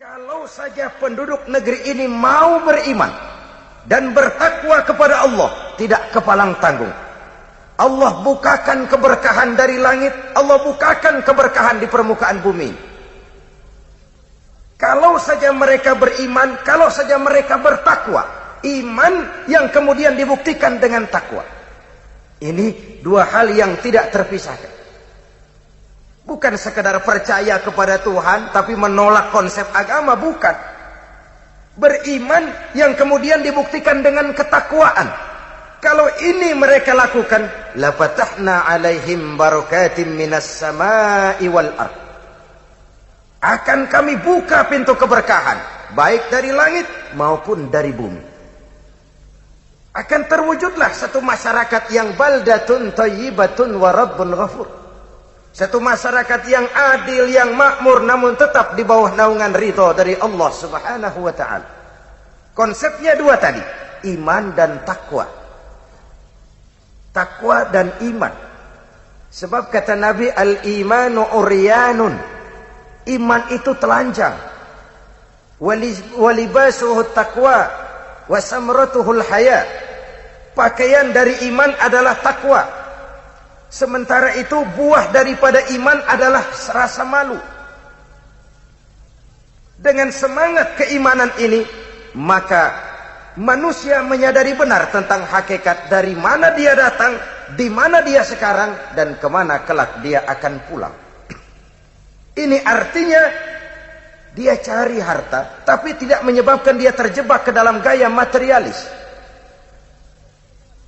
Kalau saja penduduk negeri ini mau beriman dan bertakwa kepada Allah, tidak kepalang tanggung, Allah bukakan keberkahan dari langit, Allah bukakan keberkahan di permukaan bumi. Kalau saja mereka beriman, kalau saja mereka bertakwa, iman yang kemudian dibuktikan dengan takwa. Ini dua hal yang tidak terpisahkan. Bukan sekedar percaya kepada Tuhan tapi menolak konsep agama, bukan. Beriman yang kemudian dibuktikan dengan ketakwaan. Kalau ini mereka lakukan, la fatahna alaihim barakatim minas samai wal ard. Akan kami buka pintu keberkahan, baik dari langit maupun dari bumi. Akan terwujudlah satu masyarakat yang baldatun thayyibatun wa rabbun ghafur. Satu masyarakat yang adil, yang makmur, namun tetap di bawah naungan ridho dari Allah Subhanahu wa ta'ala. Konsepnya dua tadi, iman dan takwa. Takwa dan iman. Sebab kata Nabi, al-imanu uryanun. Iman itu telanjang. Walibasuhu taqwa wa samratuhul haya. Pakaian dari iman adalah takwa. Sementara itu buah daripada iman adalah rasa malu. Dengan semangat keimanan ini, maka manusia menyadari benar tentang hakikat dari mana dia datang, di mana dia sekarang, dan kemana kelak dia akan pulang. Ini artinya dia cari harta, tapi tidak menyebabkan dia terjebak ke dalam gaya materialis.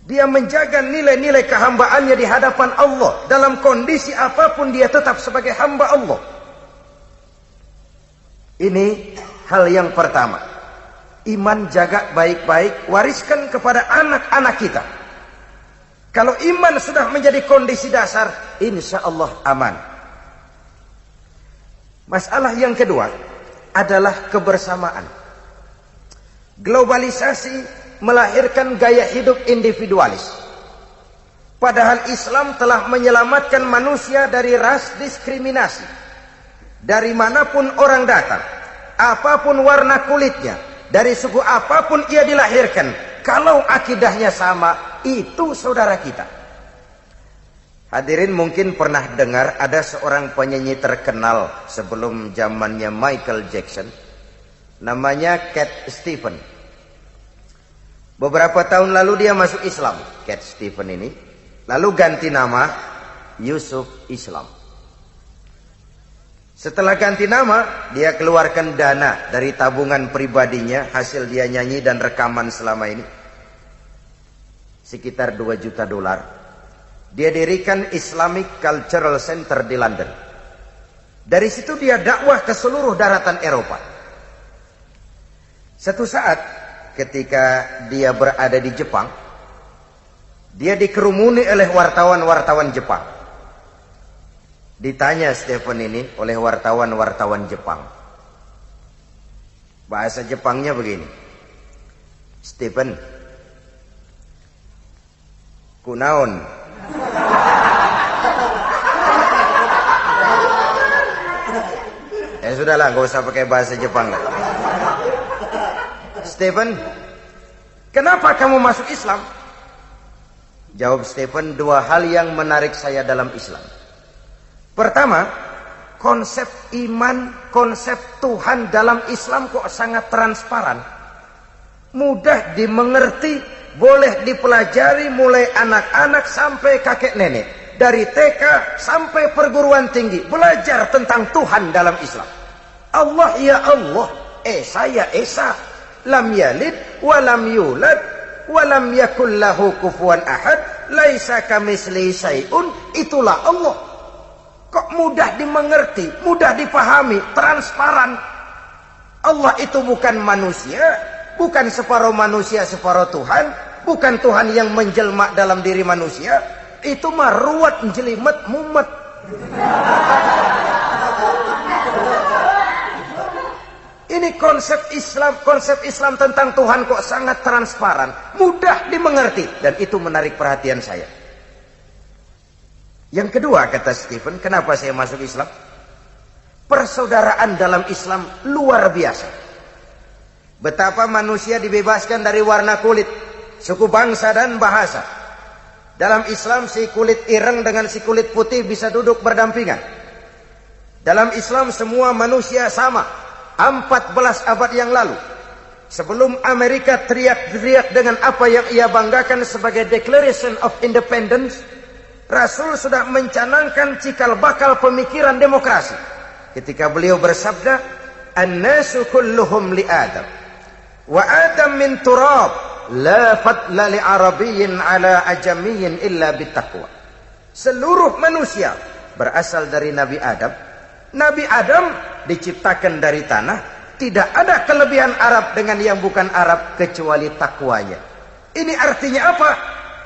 Dia menjaga nilai-nilai kehambaannya di hadapan Allah. Dalam kondisi apapun dia tetap sebagai hamba Allah. Ini hal yang pertama. Iman jaga baik-baik, wariskan kepada anak-anak kita. Kalau iman sudah menjadi kondisi dasar, insya Allah aman. Masalah yang kedua adalah kebersamaan. Globalisasi melahirkan gaya hidup individualis. Padahal Islam telah menyelamatkan manusia dari ras diskriminasi. Dari manapun orang datang, apapun warna kulitnya, dari suku apapun ia dilahirkan, kalau akidahnya sama, itu saudara kita. Hadirin mungkin pernah dengar ada seorang penyanyi terkenal sebelum zamannya Michael Jackson, namanya Cat Stevens. Beberapa tahun lalu dia masuk Islam, Cat Stevens ini. Lalu ganti nama, Yusuf Islam. Setelah ganti nama, dia keluarkan dana dari tabungan pribadinya, hasil dia nyanyi dan rekaman selama ini, sekitar 2 juta dolar. Dia dirikan Islamic Cultural Center di London. Dari situ dia dakwah ke seluruh daratan Eropa. Satu saat ketika dia berada di Jepang, dia dikerumuni oleh wartawan-wartawan Jepang. Ditanya Stephen ini oleh wartawan-wartawan Jepang. Bahasa Jepangnya begini. Stephen, kunaon? Ya sudahlah, gak usah pakai bahasa Jepang lah. Stephen, kenapa kamu masuk Islam? Jawab Stephen, 2 hal yang menarik saya dalam Islam. Pertama, konsep iman, konsep Tuhan dalam Islam kok sangat transparan. Mudah dimengerti, boleh dipelajari mulai anak-anak sampai kakek nenek. Dari TK sampai perguruan tinggi, belajar tentang Tuhan dalam Islam. Allah ya Allah, Esa ya Esa. Lam yalid wa lam yulad wa lam yakul lahu kufuwan ahad, laisa kamitslihi syai'un. Itulah Allah. Kok mudah dimengerti, mudah dipahami, transparan. Allah itu bukan manusia, bukan separuh manusia separuh Tuhan, bukan Tuhan yang menjelma dalam diri manusia. Itu mah ruwet, jelimet, mumet. Ini konsep Islam tentang Tuhan kok sangat transparan, mudah dimengerti, dan itu menarik perhatian saya. Yang kedua, kata Stephen, kenapa saya masuk Islam? persaudaraan dalam Islam luar biasa. Betapa manusia dibebaskan dari warna kulit, suku, bangsa, dan bahasa. Dalam Islam si kulit ireng dengan si kulit putih bisa duduk berdampingan. Dalam Islam semua manusia sama. 14 abad yang lalu, sebelum Amerika teriak-teriak dengan apa yang ia banggakan sebagai Declaration of Independence, Rasul sudah mencanangkan cikal bakal pemikiran demokrasi. Ketika beliau bersabda, "An-nasu kulluhum li Adam, wa Adam min turab, la fadla li Arabiyyin ala ajamiyyin illa bittaqwa." Seluruh manusia berasal dari Nabi Adam. Nabi Adam diciptakan dari tanah. Tidak ada kelebihan Arab dengan yang bukan Arab kecuali takwanya. Ini artinya apa?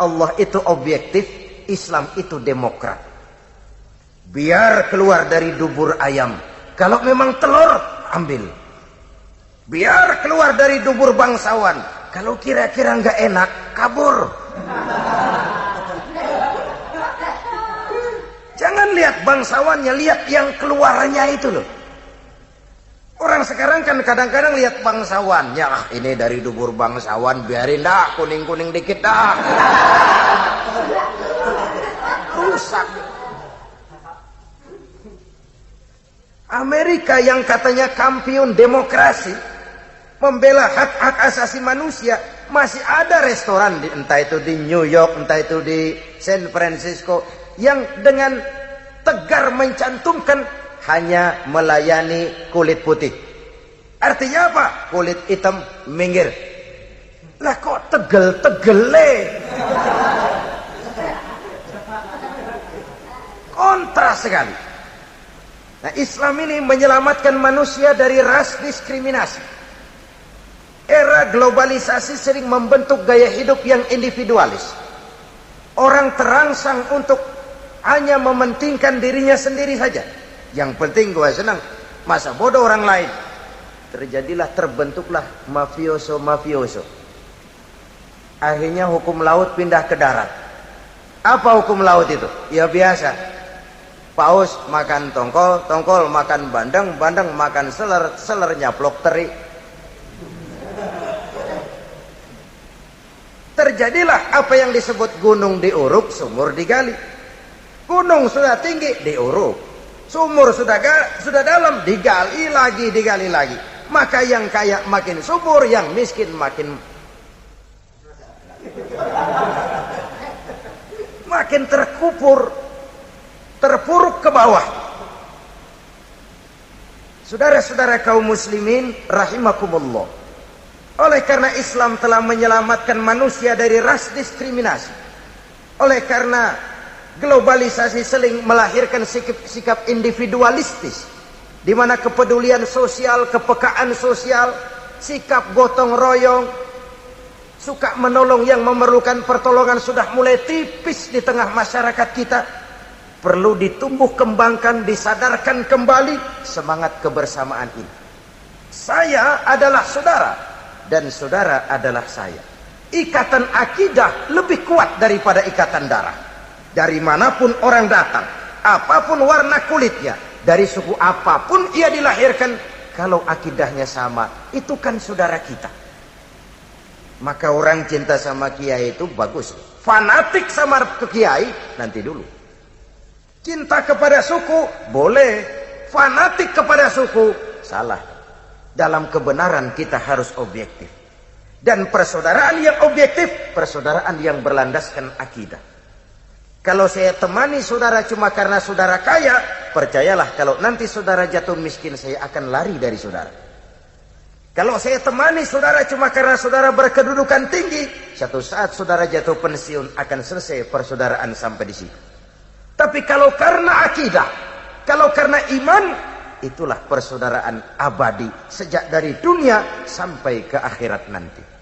Allah itu objektif, Islam itu demokrat. Biar keluar dari dubur ayam. Kalau memang telur, ambil. Biar keluar dari dubur bangsawan. Kalau kira-kira nggak enak, kabur. Jangan lihat bangsawannya, lihat yang keluarnya itu loh. Orang sekarang kan kadang-kadang lihat bangsawannya, ini dari dubur bangsawan, biarin dah, kuning-kuning dikit dah. Rusak. Amerika yang katanya kampiun demokrasi, membela hak-hak asasi manusia, masih ada restoran, entah itu di New York, entah itu di San Francisco, yang dengan tegar mencantumkan hanya melayani kulit putih. Artinya apa? Kulit hitam minggir. Lah kok tegel-tegele? Kontras sekali. Nah, Islam ini menyelamatkan manusia dari ras diskriminasi. Era globalisasi sering membentuk gaya hidup yang individualis. Orang terangsang untuk hanya mementingkan dirinya sendiri saja. Yang penting gue senang, masa bodoh orang lain. Terbentuklah mafioso. Akhirnya hukum laut pindah ke darat. Apa hukum laut itu? Ya biasa. Paus makan tongkol, tongkol makan bandeng, bandeng makan seler, seler nyaplok teri. Terjadilah apa yang disebut gunung diuruk, sumur digali. Gunung sudah tinggi, diuruk. Sumur sudah dalam, digali lagi. Maka yang kaya makin subur, yang miskin makin terpuruk ke bawah. Saudara-saudara kaum muslimin rahimakumullah. Oleh karena Islam telah menyelamatkan manusia dari ras diskriminasi. Oleh karena globalisasi sering melahirkan sikap individualistis, di mana kepedulian sosial, kepekaan sosial, sikap gotong royong, suka menolong yang memerlukan pertolongan sudah mulai tipis di tengah masyarakat kita. Perlu ditumbuh kembangkan, disadarkan kembali semangat kebersamaan ini. Saya adalah saudara dan saudara adalah saya. Ikatan akidah lebih kuat daripada ikatan darah. Dari manapun orang datang, apapun warna kulitnya, dari suku apapun ia dilahirkan, kalau akidahnya sama, itu kan saudara kita. Maka orang cinta sama kiai itu bagus. Fanatik sama kiai, nanti dulu. Cinta kepada suku, boleh. Fanatik kepada suku, salah. Dalam kebenaran kita harus objektif. Dan persaudaraan yang objektif, persaudaraan yang berlandaskan akidah. Kalau saya temani saudara cuma karena saudara kaya, percayalah kalau nanti saudara jatuh miskin, saya akan lari dari saudara. Kalau saya temani saudara cuma karena saudara berkedudukan tinggi, satu saat saudara jatuh pensiun, akan selesai persaudaraan sampai di situ. Tapi kalau karena akidah, kalau karena iman, itulah persaudaraan abadi sejak dari dunia sampai ke akhirat nanti.